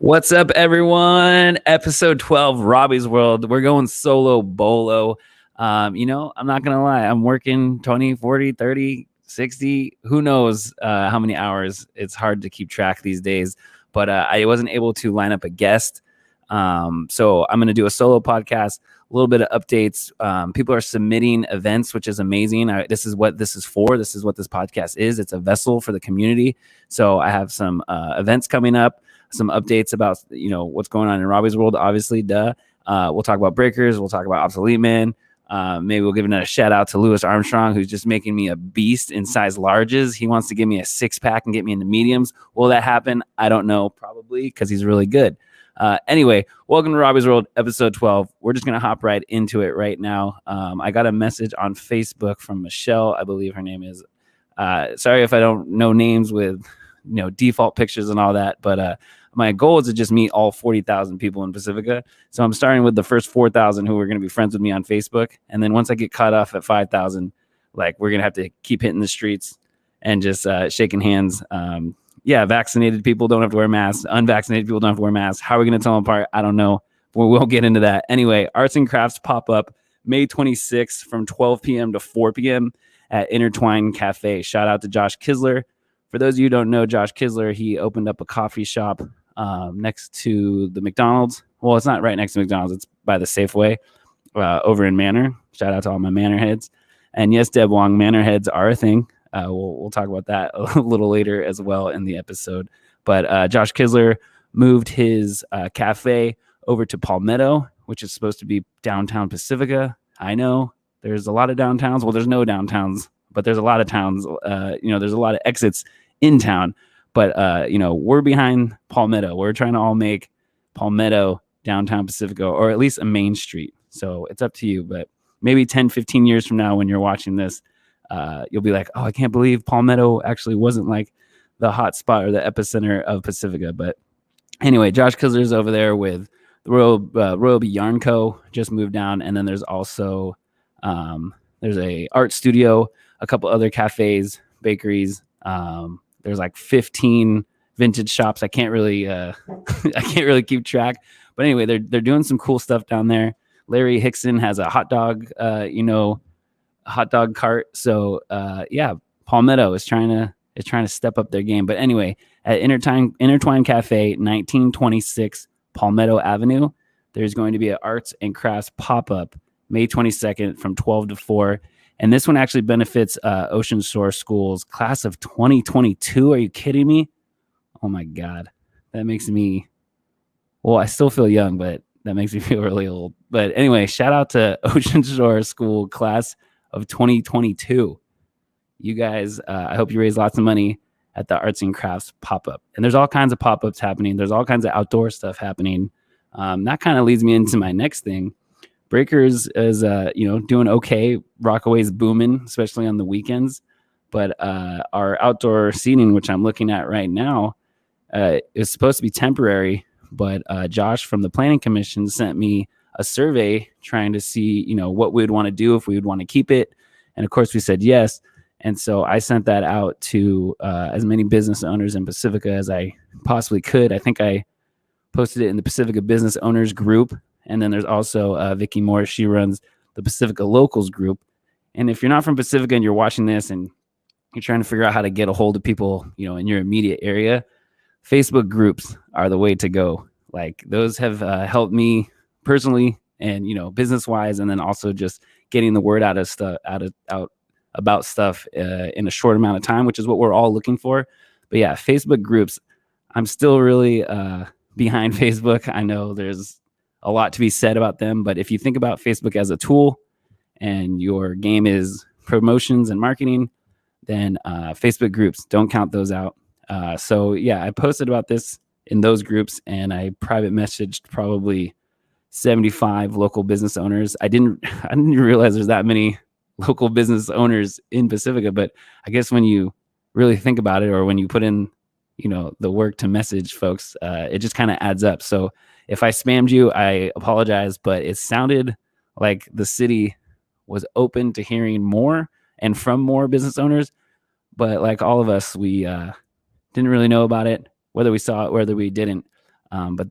What's up, everyone? Episode 12, Robby's World. We're going solo bolo. I'm not going to lie. I'm working 20, 40, 30, 60. Who knows how many hours? It's hard to keep track these days. But I wasn't able to line up a guest. So I'm going to do a solo podcast, a little bit of updates. People are submitting events, which is amazing. This is what this is for. This is what this podcast is. It's a vessel for the community. So I have some events coming up. Some updates about what's going on in Robby's World. Obviously, we'll talk about breakers. We'll talk about obsolete men. Maybe we'll give a shout out to Louis Armstrong, who's just making me a beast in size larges. He wants to give me a 6-pack and get me into mediums. Will that happen? I don't know. Probably, because he's really good. Anyway, welcome to Robby's World, episode 12. We're just gonna hop right into it right now. I got a message on Facebook from Michelle, I believe her name is. Sorry if I don't know names with default pictures and all that, but my goal is to just meet all 40,000 people in Pacifica. So I'm starting with the first 4,000 who are going to be friends with me on Facebook. And then once I get caught off at 5,000, we're going to have to keep hitting the streets and just shaking hands. Vaccinated people don't have to wear masks. Unvaccinated people don't have to wear masks. How are we going to tell them apart? I don't know. But we'll get into that. Anyway, Arts and Crafts pop-up May 26th from 12 p.m. to 4 p.m. at Intertwine Cafe. Shout out to Josh Kisler. For those of you who don't know Josh Kisler, he opened up a coffee shop next to the McDonald's. Well, it's not right next to McDonald's. It's by the Safeway over in Manor. Shout out to all my Manor heads. And yes, Deb Wong, Manor heads are a thing. We'll talk about that a little later as well in the episode. But Josh Kisler moved his cafe over to Palmetto, which is supposed to be downtown Pacifica. I know there's a lot of downtowns. Well, there's no downtowns, but there's a lot of towns. There's a lot of exits in town. But, we're behind Palmetto. We're trying to all make Palmetto downtown Pacifica, or at least a main street. So it's up to you. But maybe 10, 15 years from now when you're watching this, you'll be like, oh, I can't believe Palmetto actually wasn't like the hot spot or the epicenter of Pacifica. But anyway, Josh Kisler's over there with the Robby Yarn Co. just moved down. And then there's also there's a art studio, a couple other cafes, bakeries. There's like 15 vintage shops. I can't really keep track. But anyway, they're doing some cool stuff down there. Larry Hickson has a hot dog cart. So Palmetto is trying to step up their game. But anyway, at Intertwine Cafe, 1926 Palmetto Avenue, there's going to be an arts and crafts pop-up May 22nd from 12 to 4. And this one actually benefits Ocean Shore School's class of 2022. Are you kidding me? Oh, my God. That makes me... Well, I still feel young, but that makes me feel really old. But anyway, shout out to Ocean Shore School class of 2022. You guys, I hope you raise lots of money at the Arts and Crafts pop-up. And there's all kinds of pop-ups happening. There's all kinds of outdoor stuff happening. That kind of leads me into my next thing. Breakers is doing okay. Rockaway's booming, especially on the weekends. But our outdoor seating, which I'm looking at right now, is supposed to be temporary. But Josh from the Planning Commission sent me a survey trying to see, what we'd want to do, if we would want to keep it. And of course, we said yes. And so I sent that out to as many business owners in Pacifica as I possibly could. I think I posted it in the Pacifica Business Owners group. And then there's also Vicky Moore. She runs the Pacifica Locals group. And if you're not from Pacifica and you're watching this and you're trying to figure out how to get a hold of people, in your immediate area, Facebook groups are the way to go. Like those have helped me personally and, business wise. And then also just getting the word out about stuff in a short amount of time, which is what we're all looking for. But yeah, Facebook groups, I'm still really behind Facebook. I know there's a lot to be said about them, but if you think about Facebook as a tool and your game is promotions and marketing, then Facebook groups, don't count those out. I posted about this in those groups and I private messaged probably 75 local business owners. I didn't realize there's that many local business owners in Pacifica, but I guess when you really think about it, or when you put in, the work to message folks, it just kind of adds up. So if I spammed you, I apologize, but it sounded like the city was open to hearing more and from more business owners. But like all of us, we didn't really know about it, whether we saw it, whether we didn't. But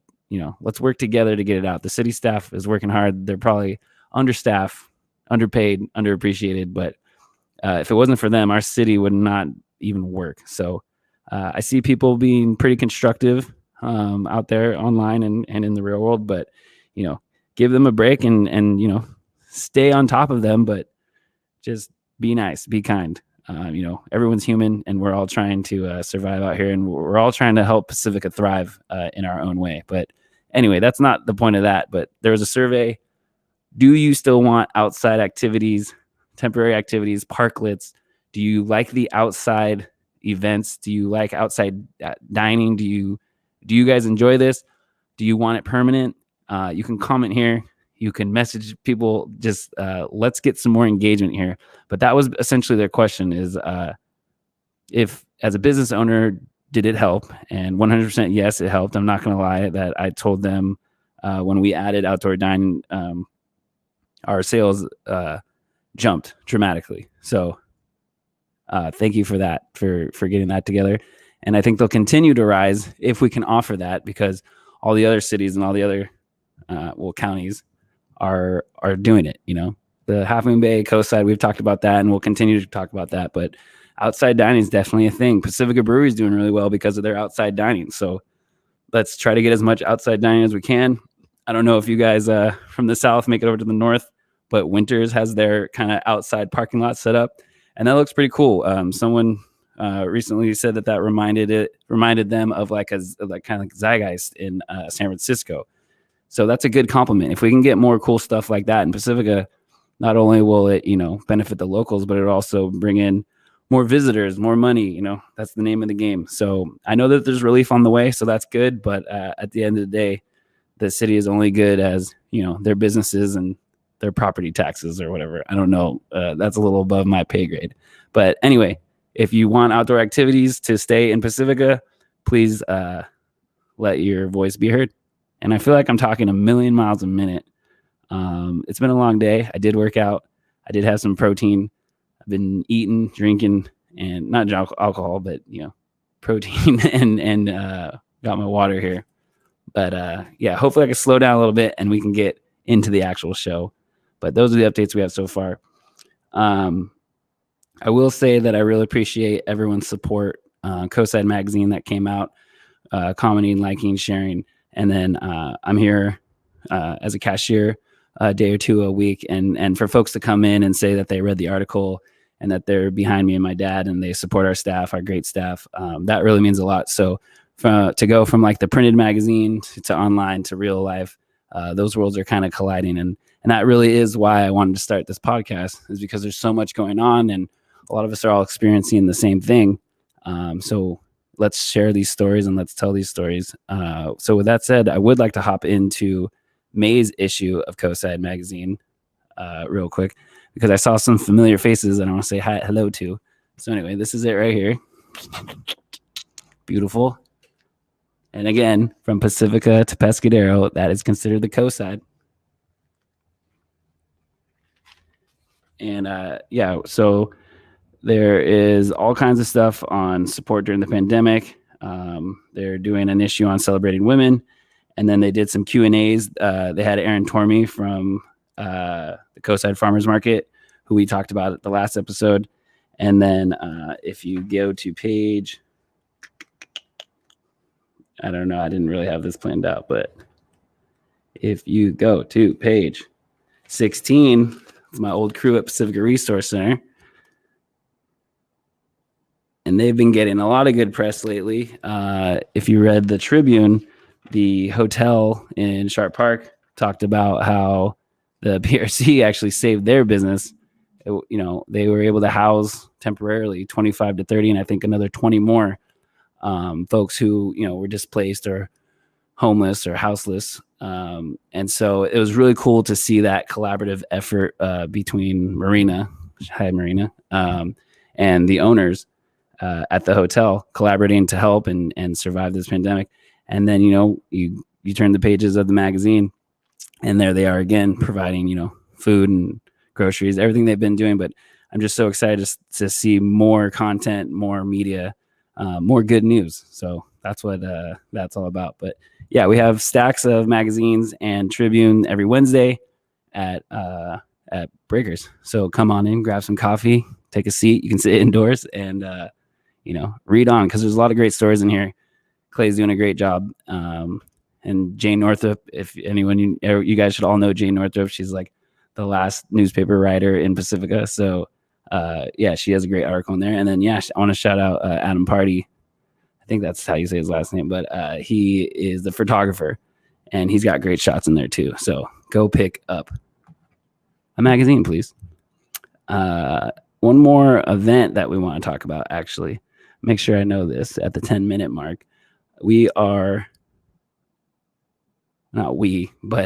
let's work together to get it out. The city staff is working hard. They're probably understaffed, underpaid, underappreciated, but if it wasn't for them, our city would not even work. So I see people being pretty constructive out there online and in the real world, but give them a break and stay on top of them, but just be nice, be kind. Everyone's human, and we're all trying to survive out here, and we're all trying to help Pacifica thrive in our own way. But anyway, that's not the point of that. But there was a survey. Do you still want outside activities, temporary activities, parklets? Do you like the outside events? Do you like outside dining? Do you guys enjoy this? Do you want it permanent? You can comment here. You can message people. Just let's get some more engagement here. But that was essentially their question: is if as a business owner, did it help? And 100% yes, it helped. I'm not going to lie that I told them when we added outdoor dining, our sales jumped dramatically. So thank you for that, for getting that together. And I think they'll continue to rise if we can offer that, because all the other cities and all the other counties are doing it. The Half Moon Bay coast-side, we've talked about that, and we'll continue to talk about that. But outside dining is definitely a thing. Pacifica Brewery is doing really well because of their outside dining. So let's try to get as much outside dining as we can. I don't know if you guys from the south make it over to the north, but Winters has their kind of outside parking lot set up, and that looks pretty cool. Someone recently said that reminded them of like kind of like Zeitgeist in San Francisco. So that's a good compliment. If we can get more cool stuff like that in Pacifica, not only will it benefit the locals, but it'll also bring in more visitors, more money. That's the name of the game. So I know that there's relief on the way, so that's good. But at the end of the day, the city is only good as their businesses and their property taxes or whatever. I don't know. That's a little above my pay grade. But anyway, if you want outdoor activities to stay in Pacifica, please let your voice be heard. And I feel like I'm talking a million miles a minute. It's been a long day. I did work out. I did have some protein. I've been eating, drinking, and not alcohol, but protein and got my water here. But hopefully I can slow down a little bit and we can get into the actual show. But those are the updates we have so far. I will say that I really appreciate everyone's support. Coastside Magazine that came out, commenting, liking, sharing. And then I'm here as a cashier a day or two a week. And for folks to come in and say that they read the article and that they're behind me and my dad and they support our staff, our great staff, that really means a lot. So to go from like the printed magazine to online to real life, those worlds are kind of colliding. And that really is why I wanted to start this podcast, is because there's so much going on and a lot of us are all experiencing the same thing. So let's share these stories and let's tell these stories. So with that said, I would like to hop into May's issue of Coastside Magazine real quick, because I saw some familiar faces and I want to say hello to. So anyway, this is it right here. Beautiful. And again, from Pacifica to Pescadero, that is considered the coastside. And so there is all kinds of stuff on support during the pandemic. They're doing an issue on celebrating women. And then they did some Q&As. They had Aaron Tormey from the Coastside Farmers Market, who we talked about at the last episode. And then if you go to page, I don't know, I didn't really have this planned out, but if you go to page 16, it's my old crew at Pacifica Resource Center. And they've been getting a lot of good press lately. If you read the Tribune, the hotel in Sharp Park talked about how the PRC actually saved their business. They were able to house temporarily 25 to 30, and I think another 20 more folks who, were displaced or homeless or houseless. And so it was really cool to see that collaborative effort between Marina, and the owners at the hotel, collaborating to help and survive this pandemic. And then, you turn the pages of the magazine and there they are again, providing, food and groceries, everything they've been doing. But I'm just so excited to see more content, more media, more good news. So that's what that's all about. But yeah, we have stacks of magazines and Tribune every Wednesday at Breakers. So come on in, grab some coffee, take a seat. You can sit indoors and read on, because there's a lot of great stories in here. Clay's doing a great job. And Jane Northrop, if anyone, you guys should all know Jane Northrop. She's like the last newspaper writer in Pacifica. So she has a great article in there. And then I want to shout out Adam Party. I think that's how you say his last name, but he is the photographer, and he's got great shots in there too. So go pick up a magazine, please. One more event that we want to talk about, actually. Make sure I know this at the 10-minute mark. But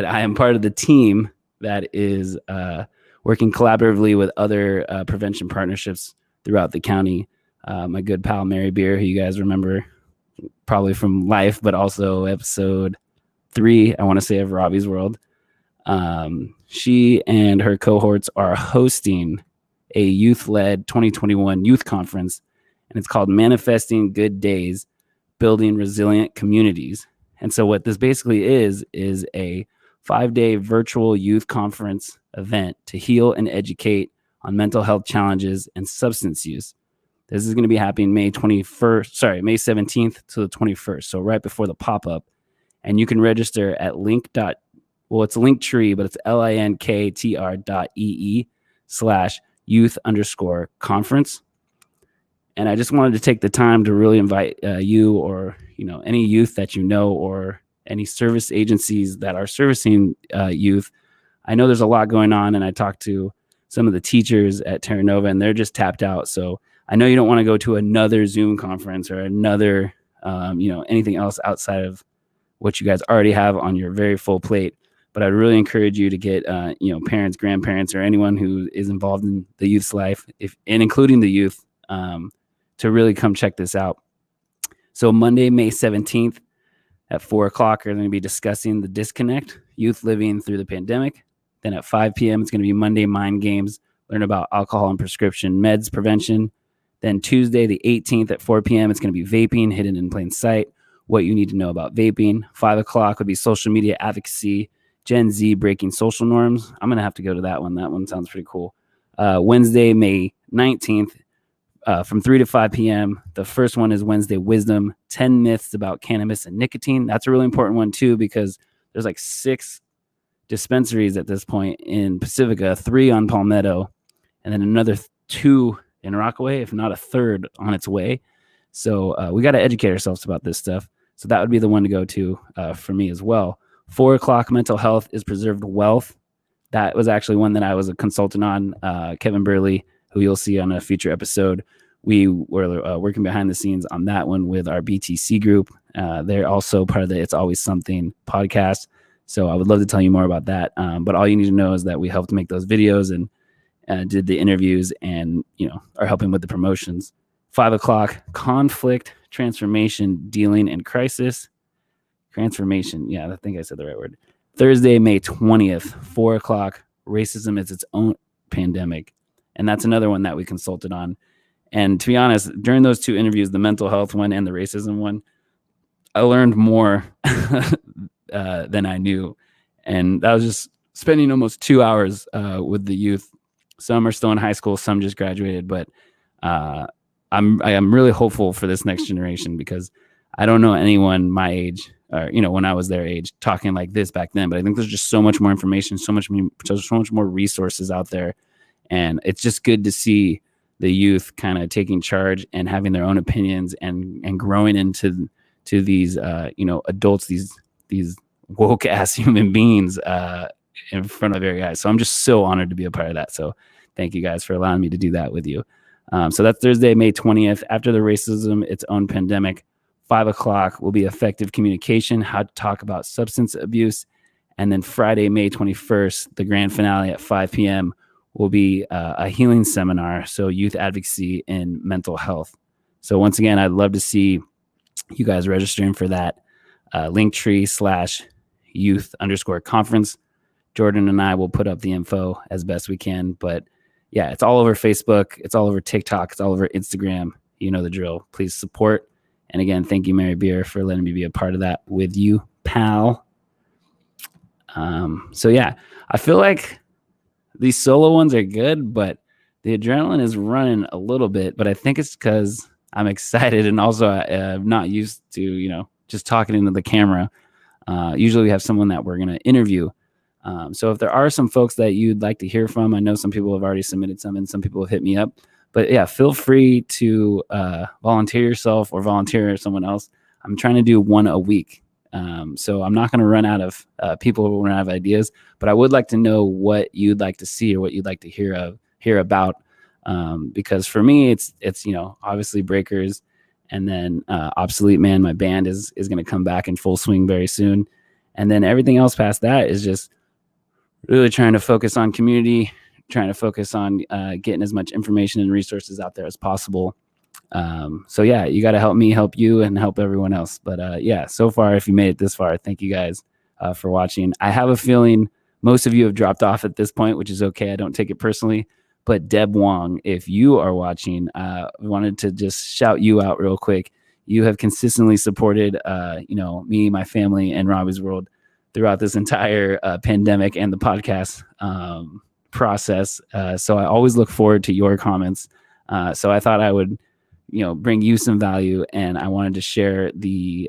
I am part of the team that is working collaboratively with other prevention partnerships throughout the county. My good pal, Mary Beer, who you guys remember probably from Life, but also episode 3, I want to say, of Robby's World. She and her cohorts are hosting a youth-led 2021 youth conference, and it's called Manifesting Good Days, Building Resilient Communities. And so what this basically is a 5-day virtual youth conference event to heal and educate on mental health challenges and substance use. This is going to be happening May 17th to the 21st. So right before the pop-up. And you can register at it's Linktree, but it's linktr.ee/youth_conference. And I just wanted to take the time to really invite you, or any youth that or any service agencies that are servicing youth. I know there's a lot going on, and I talked to some of the teachers at Terra Nova, and they're just tapped out. So I know you don't want to go to another Zoom conference or another, anything else outside of what you guys already have on your very full plate. But I'd really encourage you to get, parents, grandparents, or anyone who is involved in the youth's life, and including the youth, to really come check this out. So Monday, May 17th at 4:00, we're going to be discussing the disconnect, youth living through the pandemic. Then at 5 p.m., it's going to be Monday Mind Games, learn about alcohol and prescription meds prevention. Then Tuesday, the 18th at 4 p.m., it's going to be vaping, hidden in plain sight, what you need to know about vaping. 5 o'clock would be social media advocacy, Gen Z breaking social norms. I'm going to have to go to that one. That one sounds pretty cool. Wednesday, May 19th, from 3 to 5 p.m. The first one is Wednesday Wisdom, 10 myths about cannabis and nicotine. That's a really important one too, because there's like 6 dispensaries at this point in Pacifica, 3 on Palmetto, and then another 2 in Rockaway, if not a third on its way. So we got to educate ourselves about this stuff. So that would be the one to go to for me as well. 4 o'clock, mental health is preserved wealth. That was actually one that I was a consultant on. Kevin Burley, who you'll see on a future episode. We were working behind the scenes on that one with our BTC group. They're also part of the It's Always Something podcast. So I would love to tell you more about that. But all you need to know is that we helped make those videos and did the interviews, and are helping with the promotions. 5 o'clock, conflict, transformation, dealing, and crisis. Transformation. Yeah, I think I said the right word. Thursday, May 20th, 4 o'clock, racism is its own pandemic. And that's another one that we consulted on. And to be honest, during those 2 interviews, the mental health one and the racism one, I learned more than I knew. And that was just spending almost 2 hours with the youth. Some are still in high school, some just graduated. But I'm really hopeful for this next generation, because I don't know anyone my age, or when I was their age, talking like this back then. But I think there's just so much more information, so much more resources out there. And it's just good to see the youth kind of taking charge and having their own opinions and growing into these adults, these woke ass human beings in front of their eyes. So I'm just so honored to be a part of that. So thank you guys for allowing me to do that with you. So that's Thursday, May 20th. After the racism, its own pandemic, 5 o'clock will be effective communication, how to talk about substance abuse. And then Friday, May 21st, the grand finale at 5 p.m. will be a healing seminar. So youth advocacy and mental health. So once again, I'd love to see you guys registering for that. Linktree/youth_conference. Jordan and I will put up the info as best we can. But yeah, it's all over Facebook. It's all over TikTok. It's all over Instagram. You know the drill. Please support And again, thank you, Mary Beer, for letting me be a part of that with you, pal. So yeah, I feel like these solo ones are good, but the adrenaline is running a little bit. But I think it's because I'm excited, and also I'm not used to, just talking into the camera. Usually we have someone that we're going to interview. So if there are some folks that you'd like to hear from, I know some people have already submitted some and some people have hit me up. But yeah, feel free to volunteer yourself or volunteer someone else. I'm trying to do one a week. So I'm not going to run out of people who run out of ideas, but I would like to know what you'd like to see or what you'd like to hear about. Because for me, it's obviously Breakers, and then Obsolete Man, my band is going to come back in full swing very soon. And then everything else past that is just really trying to focus on community, trying to focus on getting as much information and resources out there as possible. So yeah, you got to help me, help you, and help everyone else. But yeah, so far, if you made it this far, thank you guys for watching. I have a feeling most of you have dropped off at this point, which is okay. I don't take it personally. But Deb Wong, if you are watching, wanted to just shout you out real quick. You have consistently supported, me, my family, and Robby's World throughout this entire pandemic and the podcast process. So I always look forward to your comments. So I thought I would, bring you some value, and I wanted to share the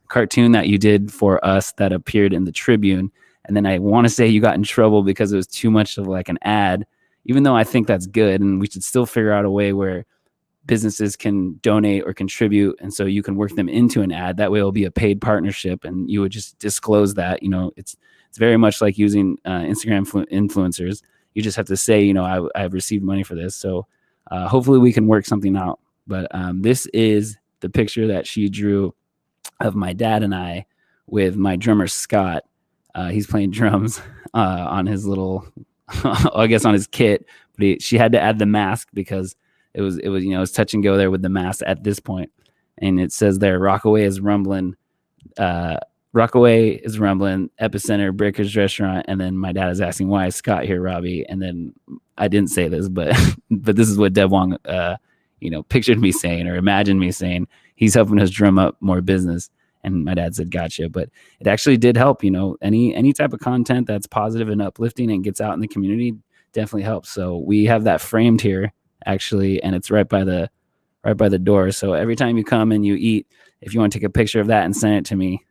cartoon that you did for us that appeared in the Tribune. And then I want to say you got in trouble because it was too much of like an ad, even though I think that's good, and we should still figure out a way where businesses can donate or contribute, and so you can work them into an ad. That way it'll be a paid partnership, and you would just disclose that. It's very much like using Instagram influencers. You just have to say, I've received money for this. So hopefully we can work something out. But this is the picture that she drew of my dad and I with my drummer Scott. He's playing drums on his little, I guess on his kit, but she had to add the mask because it was touch and go there with the mask at this point. And it says there, Rockaway is rumbling, Epicenter, Breakers Restaurant. And then my dad is asking, why is Scott here, Robby? And then I didn't say this, but this is what Deb Wong, pictured me saying or imagined me saying. He's helping us drum up more business. And my dad said, gotcha. But it actually did help, any type of content that's positive and uplifting and gets out in the community definitely helps. So we have that framed here actually, and it's right by the door. So every time you come and you eat, if you want to take a picture of that and send it to me,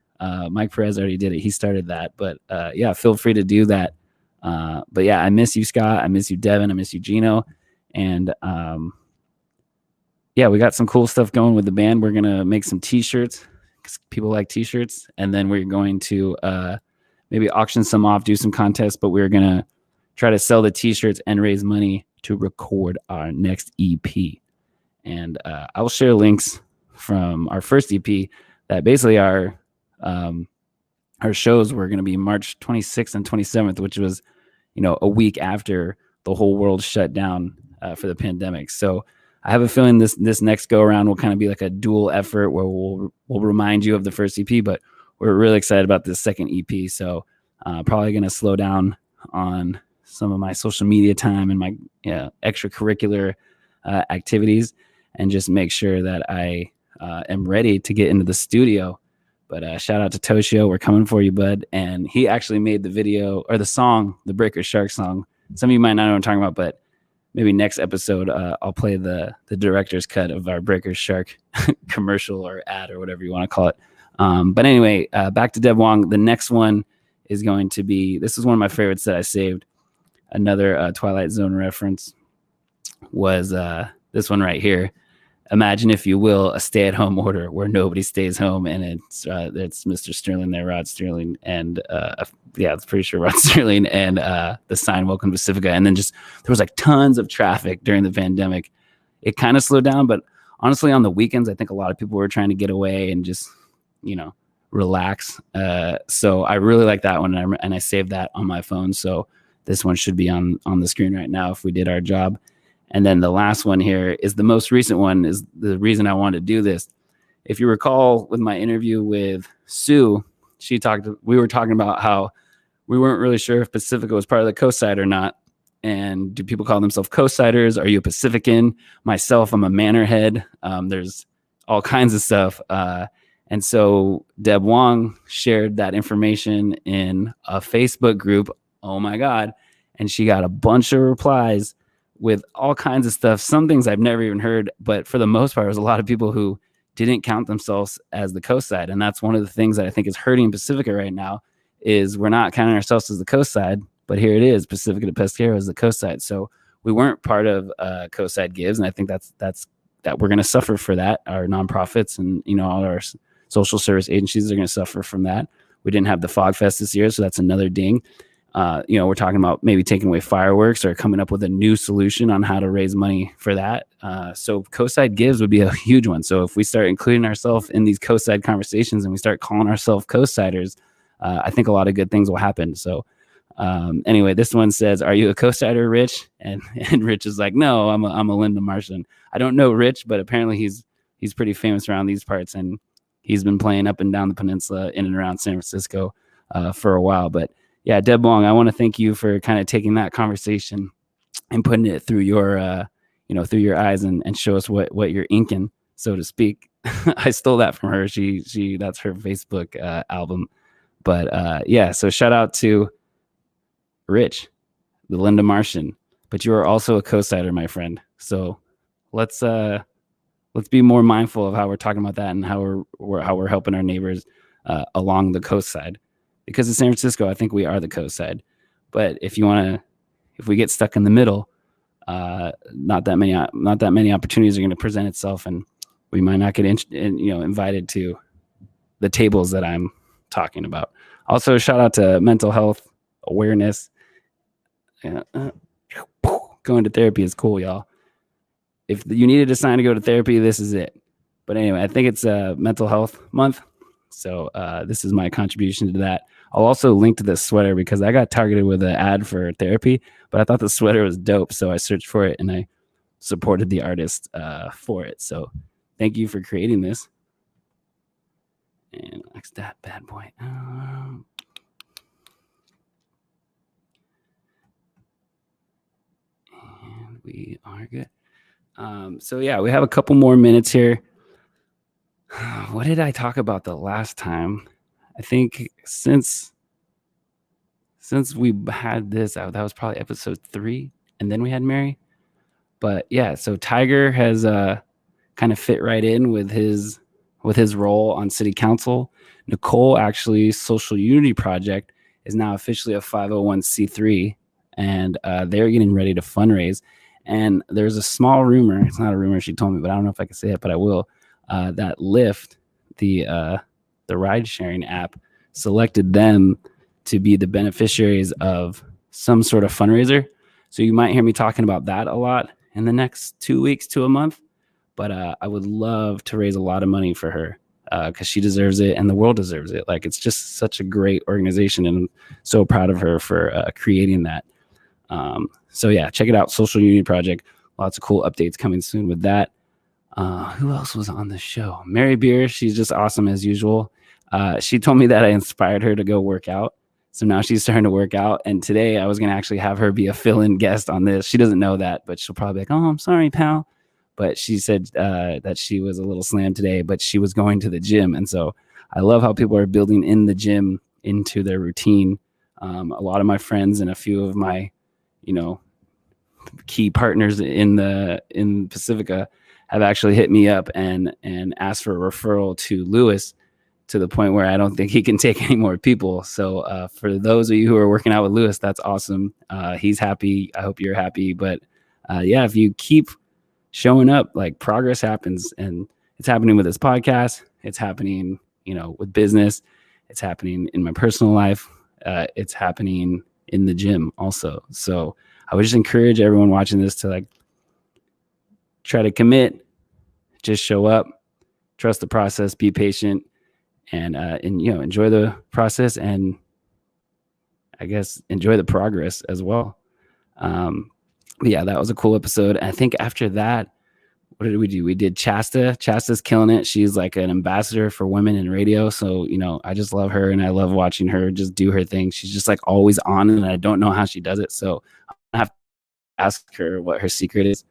Mike Perez already did it. He started that, but yeah, feel free to do that. But yeah, I miss you, Scott. I miss you, Devin. I miss you, Gino. And yeah, we got some cool stuff going with the band. We're going to make some t-shirts because people like t-shirts. And then we're going to maybe auction some off, do some contests, but we're going to try to sell the t-shirts and raise money to record our next EP. And I will share links from our first EP that basically our shows were going to be March 26th and 27th, which was, a week after the whole world shut down for the pandemic. So I have a feeling this next go around will kind of be like a dual effort where we'll remind you of the first EP, but we're really excited about this second EP. So probably going to slow down on some of my social media time and my extracurricular activities, and just make sure that I am ready to get into the studio. But shout out to Toshio. We're coming for you, bud. And he actually made the video or the song, the Breaker Shark song. Some of you might not know what I'm talking about, but maybe next episode, I'll play the director's cut of our Breaker Shark commercial or ad or whatever you want to call it. But anyway, back to Deb Wong. The next one is going to be, this is one of my favorites that I saved. Another Twilight Zone reference was this one right here. Imagine, if you will, a stay-at-home order where nobody stays home, and it's Mr. Sterling there, Rod Sterling, and yeah, it's pretty sure Rod Sterling, and the sign "Welcome to Pacifica." And then just there was like tons of traffic during the pandemic. It kind of slowed down, but honestly, on the weekends, I think a lot of people were trying to get away and just relax. So I really like that one, and I saved that on my phone. So this one should be on the screen right now if we did our job. And then the last one here is the most recent one, is the reason I wanted to do this. If you recall with my interview with Sue, we were talking about how we weren't really sure if Pacifica was part of the Coast Side or not. And do people call themselves Coast Siders? Are you a Pacifican? Myself, I'm a Manorhead. There's all kinds of stuff. And so Deb Wong shared that information in a Facebook group. Oh my God. And she got a bunch of replies with all kinds of stuff. Some things I've never even heard, but for the most part, it was a lot of people who didn't count themselves as the coast side. And that's one of the things that I think is hurting Pacifica right now is we're not counting ourselves as the coast side, but here it is, Pacifica de Pesquero is the coast side. So we weren't part of coast side gives. And I think that's that we're going to suffer for that. Our nonprofits and, all our social service agencies are going to suffer from that. We didn't have the Fog Fest this year, so that's another ding. We're talking about maybe taking away fireworks or coming up with a new solution on how to raise money for that. So coastside gives would be a huge one. So if we start including ourselves in these coastside conversations and we start calling ourselves coastsiders, I think a lot of good things will happen. So anyway, this one says, "Are you a coastsider, Rich?" And Rich is like, "No, I'm a Linda-Martian." I don't know Rich, but apparently he's pretty famous around these parts, and he's been playing up and down the peninsula in and around San Francisco for a while. But yeah, Deb Wong, I want to thank you for kind of taking that conversation and putting it through your through your eyes and show us what you're inking, so to speak. I stole that from her. She that's her Facebook album. But yeah, so shout out to Rich, the Linda-Martian. But you are also a coastsider, my friend. So let's be more mindful of how we're talking about that and how we're helping our neighbors along the coast side. Because in San Francisco, I think we are the coast side. But if we get stuck in the middle, not that many opportunities are going to present itself, and we might not get invited to the tables that I'm talking about. Also, shout out to mental health awareness. Going to therapy is cool, y'all. If you needed a sign to go to therapy, this is it. But anyway, I think it's mental health month. So this is my contribution to that. I'll also link to this sweater because I got targeted with an ad for therapy, but I thought the sweater was dope. So I searched for it and I supported the artist for it. So thank you for creating this. And like that bad boy. And we are good. So yeah, we have a couple more minutes here. What did I talk about the last time? I think since we had this, that was probably episode 3, and then we had Mary. But yeah, so Tiger has kind of fit right in with his role on city council. Nicole, actually, Social Unity Project is now officially a 501c3, and they're getting ready to fundraise. And there's a small rumor. It's not a rumor, she told me, but I don't know if I can say it, but I will. That Lyft, the ride sharing app, selected them to be the beneficiaries of some sort of fundraiser. So you might hear me talking about that a lot in the next 2 weeks to a month. But I would love to raise a lot of money for her because she deserves it and the world deserves it. Like, it's just such a great organization, and I'm so proud of her for creating that. So yeah, check it out, Social Unity Project. Lots of cool updates coming soon with that. Who else was on the show? Mary Beer, she's just awesome as usual. She told me that I inspired her to go work out. So now she's starting to work out. And today I was going to actually have her be a fill-in guest on this. She doesn't know that, but she'll probably be like, "Oh, I'm sorry, pal." But she said that she was a little slammed today, but she was going to the gym. And so I love how people are building in the gym into their routine. A lot of my friends and a few of my, key partners in Pacifica have actually hit me up and asked for a referral to Lewis, to the point where I don't think he can take any more people. So for those of you who are working out with Lewis, that's awesome. He's happy. I hope you're happy. But yeah, if you keep showing up, like, progress happens, and it's happening with this podcast. It's happening, with business. It's happening in my personal life. It's happening in the gym also. So I would just encourage everyone watching this to try to commit, just show up, trust the process, be patient, and enjoy the process, and I guess enjoy the progress as well. Yeah, that was a cool episode. I think after that, what did we do? We did Chasta. Chasta's killing it. She's like an ambassador for women in radio. So, I just love her, and I love watching her just do her thing. She's just always on, and I don't know how she does it. So I have to ask her what her secret is.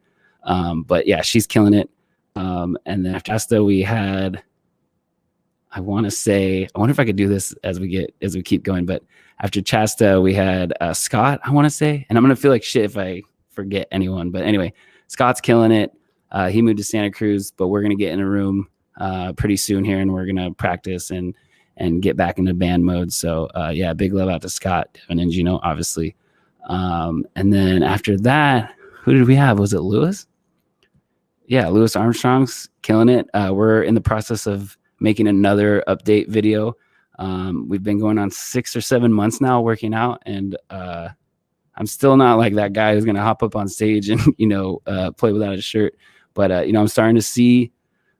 But yeah, she's killing it. And then after Shasta, we had, I wonder if I could do this as we keep going, but after Shasta, we had Scott, I want to say, and I'm going to feel like shit if I forget anyone, but anyway, Scott's killing it. He moved to Santa Cruz, but we're going to get in a room pretty soon here, and we're going to practice and get back into band mode. So yeah, big love out to Scott, Devin, and Gino, obviously. And then after that, who did we have? Was it Lewis? Yeah, Louis Armstrong's killing it. We're in the process of making another update video. We've been going on 6 or 7 months now working out, and I'm still not like that guy who's gonna hop up on stage and play without a shirt. But I'm starting to see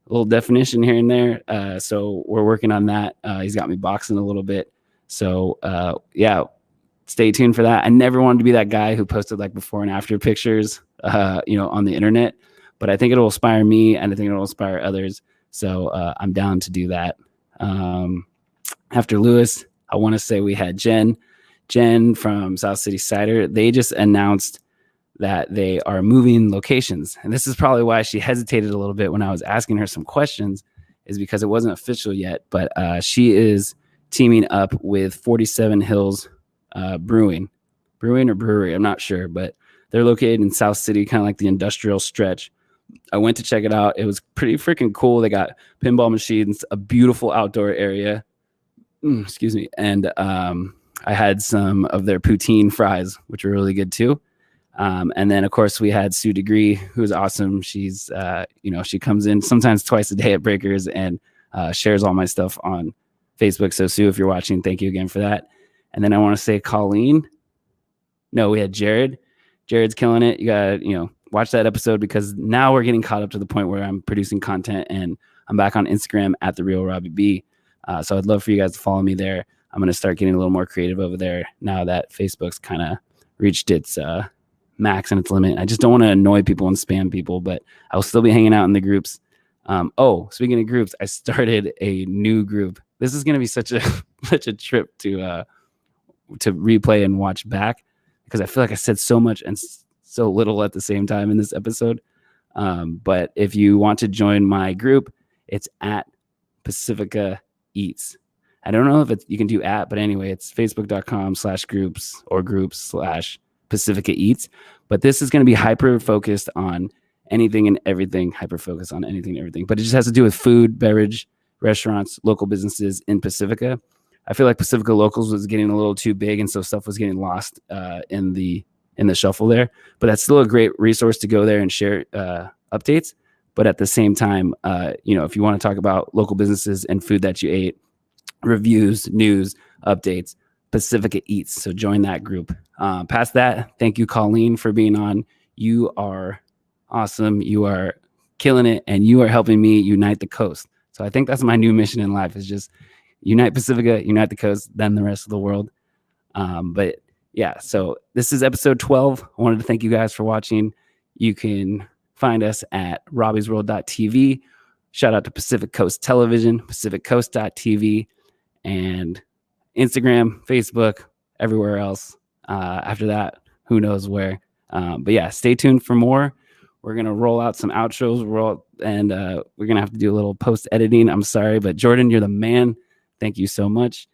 a little definition here and there. So we're working on that. He's got me boxing a little bit. So yeah, stay tuned for that. I never wanted to be that guy who posted like before and after pictures, on the internet. But I think it'll inspire me, and I think it'll inspire others. So I'm down to do that. After Lewis, I want to say we had Jen from South City Cider. They just announced that they are moving locations. And this is probably why she hesitated a little bit when I was asking her some questions, is because it wasn't official yet. But she is teaming up with 47 Hills Brewing or Brewery. I'm not sure, but they're located in South City, kind of like the industrial stretch. I went to check it out. It was pretty freaking cool. They got pinball machines, a beautiful outdoor area. Excuse me. And I had some of their poutine fries, which were really good too. And then of course we had Sue Degree, who's awesome. She's, she comes in sometimes twice a day at Breakers and shares all my stuff on Facebook. So Sue, if you're watching, thank you again for that. And then I want to say Colleen. No, we had Jared. Jared's killing it. You got, watch that episode, because now we're getting caught up to the point where I'm producing content, and I'm back on Instagram at The Real Robby B. So I'd love for you guys to follow me there. I'm going to start getting a little more creative over there now that Facebook's kind of reached its max and its limit. I just don't want to annoy people and spam people, but I will still be hanging out in the groups. Speaking of groups, I started a new group. This is going to be such a trip to replay and watch back, because I feel like I said so much and so little at the same time in this episode. But if you want to join my group, it's at Pacifica Eats. I don't know if you can do at, but anyway, it's facebook.com/groups or groups/Pacifica Eats. But this is going to be hyper focused on anything and everything, but it just has to do with food, beverage, restaurants, local businesses in Pacifica. I feel like Pacifica Locals was getting a little too big, and so stuff was getting lost in the shuffle there. But that's still a great resource to go there and share updates. But at the same time, if you want to talk about local businesses and food that you ate, reviews, news, updates, Pacifica Eats. So join that group. Past that, thank you, Colleen, for being on. You are awesome. You are killing it, and you are helping me unite the coast. So I think that's my new mission in life, is just unite Pacifica, unite the coast, then the rest of the world. But yeah, so this is episode 12. I wanted to thank you guys for watching. You can find us at robbysworld.tv. Shout out to Pacific Coast Television, pacificcoast.tv, and Instagram, Facebook, everywhere else. After that, who knows where. But yeah, stay tuned for more. We're going to roll out some outros, and we're going to have to do a little post editing. I'm sorry, but Jordan, you're the man. Thank you so much.